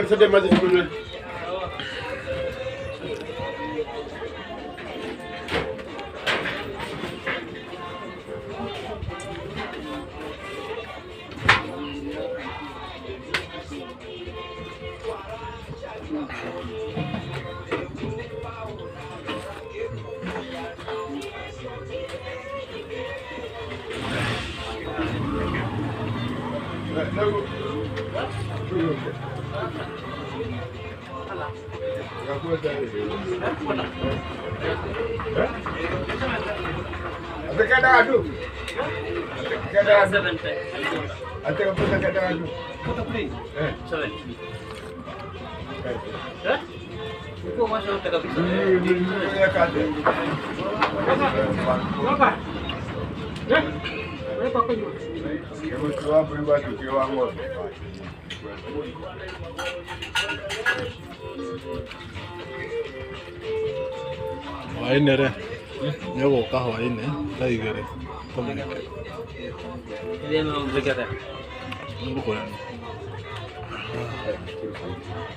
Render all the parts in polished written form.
sedih masih dulu. Ada kada adu. Kada adu. Ada apa kada adu? Seven. Itu masuk ke dalam. Ini ya kada. Berapa? Ya? Berapa kau? Kamu tua pribadi kau anggur. Wain deh, ini kok kah wain ya? Tadi kere, kamu ni. Ini mau berapa? Ini bukan.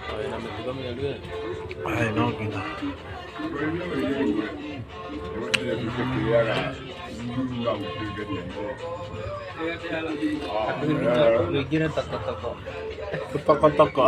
Wain nama tu kamu yang dua. Ay, no, kita. Begini toko-toko. Toko-toko.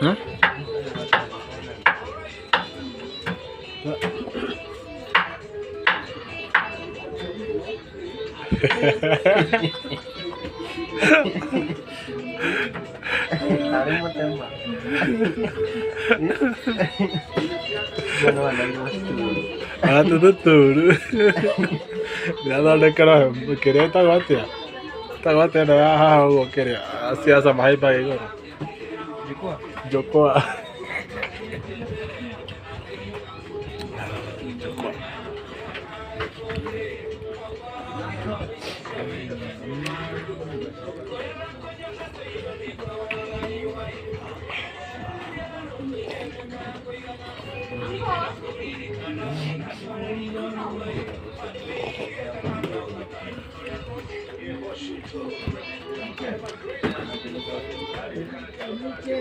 Hah? Tarik mau tembak. Jangan ada Ah, tuh. Ya dale cara, quería esta guatia. Esta guatia no ya hago quería. Así asa mai pa ego. Joko.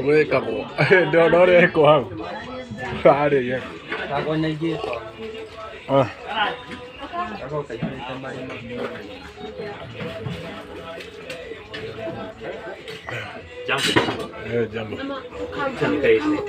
Gue kamu, dia deh kuang, ada ya. Aku nagi tu. Ah, Aku kerja di tempat ini. jambu. Jangan kayak ini.